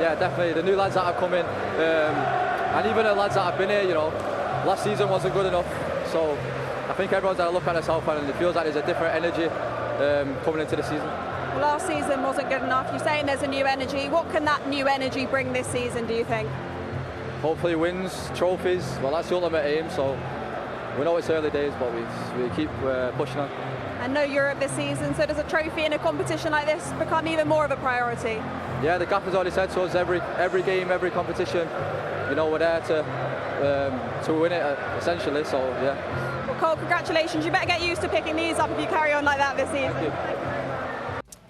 Yeah, definitely. The new lads that have come in, and even the lads that have been here, you know, last season wasn't good enough. So I think everyone's got to look at themselves and it feels like there's a different energy coming into the season. Last season wasn't good enough. You're saying there's a new energy. What can that new energy bring this season, do you think? Hopefully wins, trophies. Well, that's the ultimate aim. So we know it's early days, but we keep pushing on. And no Europe this season, so does a trophy in a competition like this become even more of a priority? Yeah, the gaffer's already said to us every game, every competition, you know, we're there to win it essentially. So yeah. Well, Cole, congratulations. You better get used to picking these up if you carry on like that this season.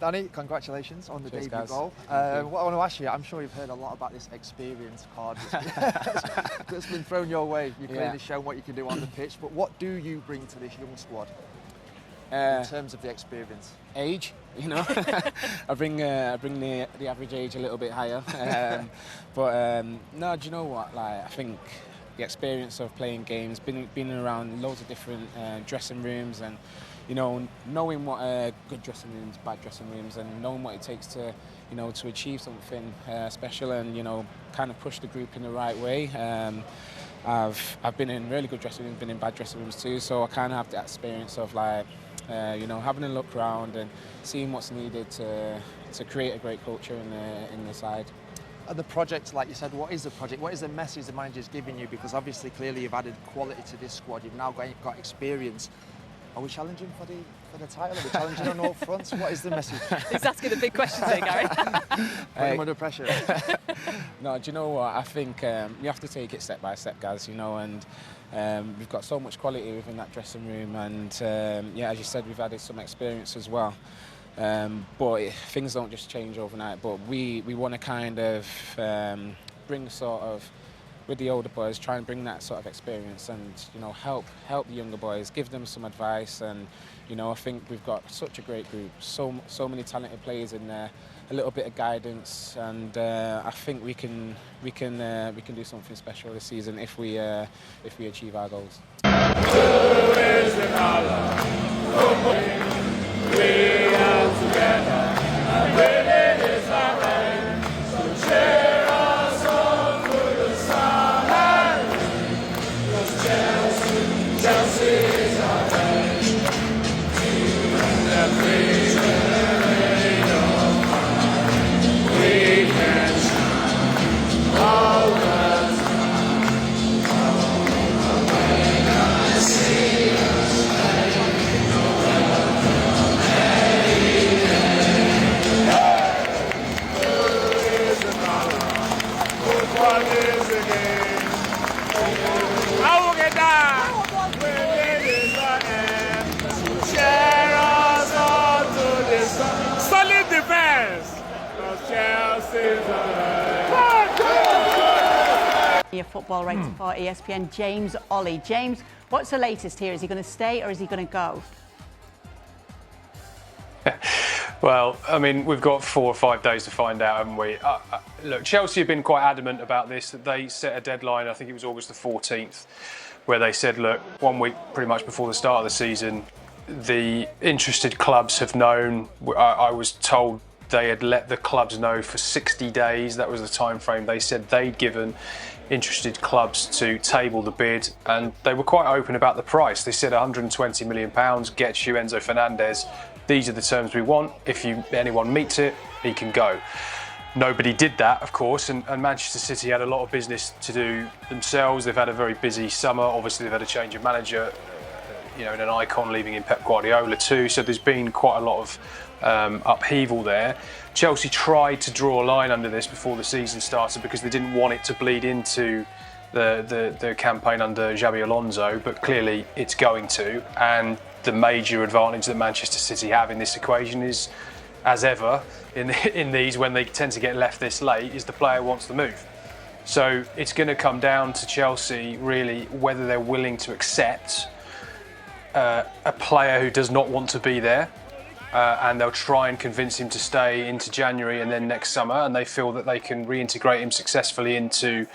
Danny, congratulations on the debut goal. What I want to ask you, I'm sure you've heard a lot about this experience card that's been thrown your way. You've clearly shown what you can do on the pitch, but what do you bring to this young squad in terms of the experience? Age, you know. I bring the average age a little bit higher. No, do you know what? Like, I think the experience of playing games, been around loads of different dressing rooms, and you know, knowing what good dressing rooms, bad dressing rooms, and knowing what it takes to, you know, to achieve something special, and you know, kind of push the group in the right way. I've been in really good dressing rooms, been in bad dressing rooms too, so I kind of have that experience of like, you know, having a look around and seeing what's needed to create a great culture in the side. And the project, like you said, what is the project? What is the message the manager's giving you? Because obviously, clearly, you've added quality to this squad. You've now got experience. Are we challenging for the title? Are we challenging on all fronts? What is the message? He's asking the big questions here, Gary. Put him under pressure. No, do you know what? I think you have to take it step by step, guys. You know, and we've got so much quality within that dressing room, and yeah, as you said, we've added some experience as well. But things don't just change overnight. But we want to kind of bring sort of, with the older boys, try and bring that sort of experience, and you know, help the younger boys, give them some advice. And you know, I think we've got such a great group, so many talented players in there, a little bit of guidance, and I think we can do something special this season if we achieve our goals. We are together, and winning is our aim. So cheer us on through the summer, 'cause Chelsea is our aim. And we can shine all the time. When I see us play, what is the game? I will get down when it is the end. Share us on to this solid defense. Because Chelsea's Your football writer for ESPN, James Ollie. James, what's the latest here? Is he going to stay or is he going to go? Well, I mean, we've got 4 or 5 days to find out, haven't we? Look, Chelsea have been quite adamant about this, that they set a deadline, I think it was August the 14th, where they said, look, 1 week pretty much before the start of the season, the interested clubs have known. I was told they had let the clubs know for 60 days. That was the time frame they said they'd given interested clubs to table the bid, and they were quite open about the price. They said £120 million gets you Enzo Fernandez. These are the terms we want. If anyone meets it, he can go. Nobody did that, of course, and Manchester City had a lot of business to do themselves. They've had a very busy summer. Obviously, they've had a change of manager, you know, and an icon leaving in Pep Guardiola too. So there's been quite a lot of upheaval there. Chelsea tried to draw a line under this before the season started because they didn't want it to bleed into the campaign under Xabi Alonso, but clearly it's going to. And the major advantage that Manchester City have in this equation is, as ever, in these, when they tend to get left this late, is the player wants to move. So it's going to come down to Chelsea, really, whether they're willing to accept a player who does not want to be there, and they'll try and convince him to stay into January and then next summer, and they feel that they can reintegrate him successfully into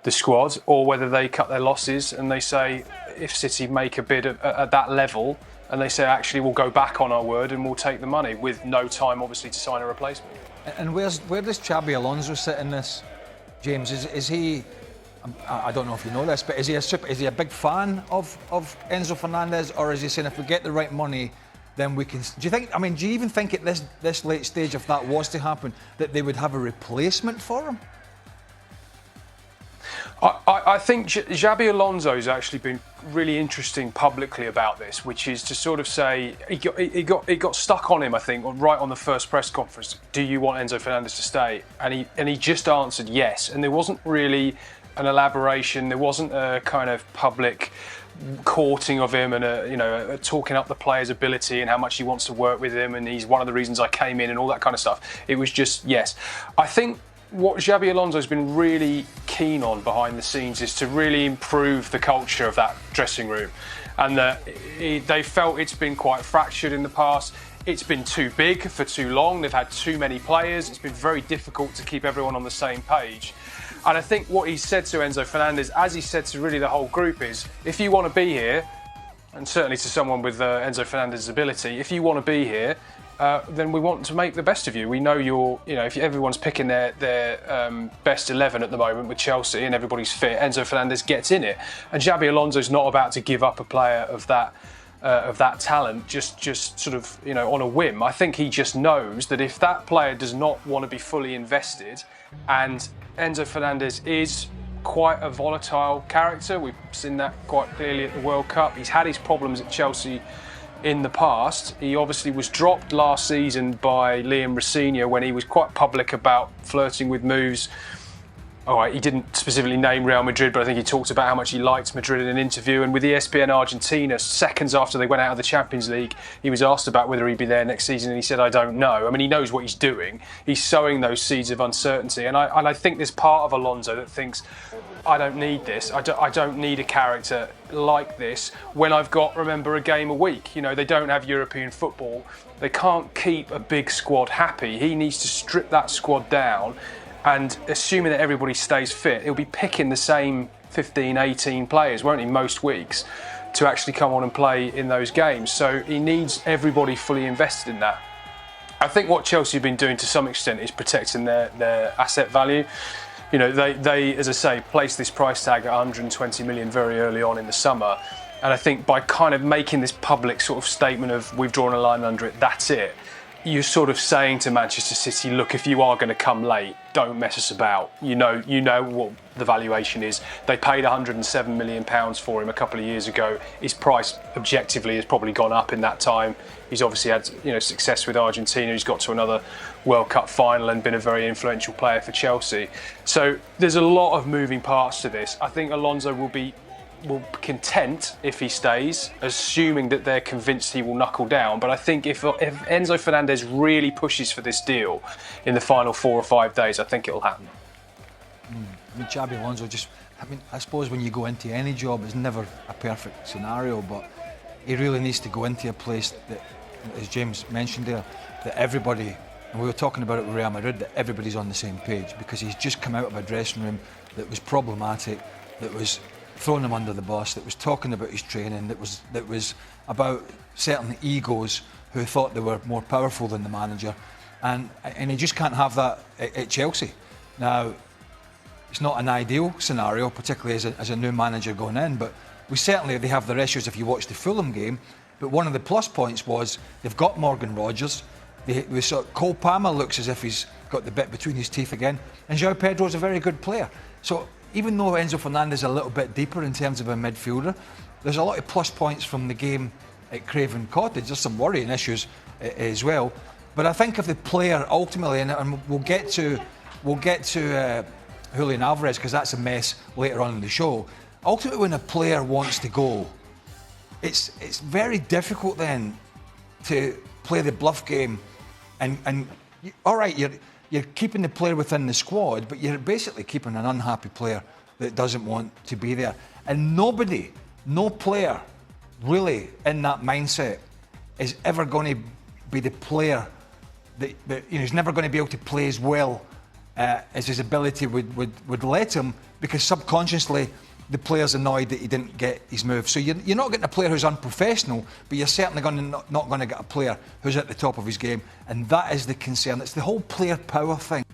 the squad, or whether they cut their losses and they say, if City make a bid at that level, and they say, actually, we'll go back on our word and we'll take the money with no time, obviously, to sign a replacement. And where does Xabi Alonso sit in this, James? Is he? I don't know if you know this, but is he a big fan of Enzo Fernandez, or is he saying if we get the right money, then we can? Do you even think at this late stage, if that was to happen, that they would have a replacement for him? I think Xabi Alonso's actually been really interesting publicly about this, which is to sort of say he got stuck on him, I think, right on the first press conference. Do you want Enzo Fernandez to stay? And he just answered yes, and there wasn't really an elaboration. There wasn't a kind of public courting of him and a talking up the player's ability and how much he wants to work with him, and he's one of the reasons I came in and all that kind of stuff. It was just yes. I think what Xabi Alonso's been really keen on behind the scenes is to really improve the culture of that dressing room, and that they felt it's been quite fractured in the past. It's been too big for too long. They've had too many players. It's been very difficult to keep everyone on the same page. And I think what he said to Enzo Fernandez, as he said to really the whole group, is if you want to be here, and certainly to someone with Enzo Fernandez's ability, if you want to be here, then we want to make the best of you. We know if everyone's picking their best 11 at the moment with Chelsea and everybody's fit, Enzo Fernandez gets in it. And Xabi Alonso's not about to give up a player of that talent just sort of on a whim. I think he just knows that if that player does not want to be fully invested, and Enzo Fernandez is quite a volatile character, we've seen that quite clearly at the World Cup. He's had his problems at Chelsea in the past. He obviously was dropped last season by Liam Rossini when he was quite public about flirting with moves. All right, he didn't specifically name Real Madrid, but I think he talked about how much he liked Madrid in an interview. And with ESPN Argentina, seconds after they went out of the Champions League, he was asked about whether he'd be there next season, and he said, I don't know. I mean, he knows what he's doing. He's sowing those seeds of uncertainty. And I think there's part of Alonso that thinks, I don't need this. I don't need a character like this when I've got, remember, a game a week. They don't have European football. They can't keep a big squad happy. He needs to strip that squad down. And assuming that everybody stays fit, he'll be picking the same 15, 18 players, won't he, most weeks, to actually come on and play in those games. So he needs everybody fully invested in that. I think what Chelsea have been doing to some extent is protecting their asset value. They, as I say, placed this price tag at 120 million very early on in the summer. And I think by kind of making this public sort of statement of we've drawn a line under it, that's it, you're sort of saying to Manchester City, look, if you are going to come late, don't mess us about. You know what the valuation is. They paid £107 million for him a couple of years ago. His price objectively has probably gone up in that time. He's obviously had success with Argentina. He's got to another World Cup final and been a very influential player for Chelsea. So there's a lot of moving parts to this. I think Alonso will be content if he stays, assuming that they're convinced he will knuckle down. But I think if Enzo Fernandez really pushes for this deal in the final 4 or 5 days, I think it'll happen. Xabi Alonso I suppose when you go into any job, it's never a perfect scenario, but he really needs to go into a place that, as James mentioned there, that everybody, and we were talking about it with Real Madrid, that everybody's on the same page, because he's just come out of a dressing room that was problematic, that was throwing him under the bus, that was talking about his training, that was about certain egos who thought they were more powerful than the manager, and he just can't have that at Chelsea. Now, it's not an ideal scenario, particularly as a new manager going in, but they have their issues if you watch the Fulham game. But one of the plus points was they've got Morgan Rogers. Cole Palmer looks as if he's got the bit between his teeth again, and João Pedro's a very good player. So even though Enzo Fernandez is a little bit deeper in terms of a midfielder, there's a lot of plus points from the game at Craven Cottage. There's some worrying issues as well. But I think if the player ultimately, and we'll get to Julian Alvarez, because that's a mess later on in the show. Ultimately, when a player wants to go, it's very difficult then to play the bluff game, and all right, you're keeping the player within the squad, but you're basically keeping an unhappy player that doesn't want to be there. And no player really in that mindset is ever going to be the player that he's never going to be able to play as well as his ability would let him, because subconsciously the player's annoyed that he didn't get his move. So you're not getting a player who's unprofessional, but you're certainly not going to get a player who's at the top of his game, and that is the concern. It's the whole player power thing.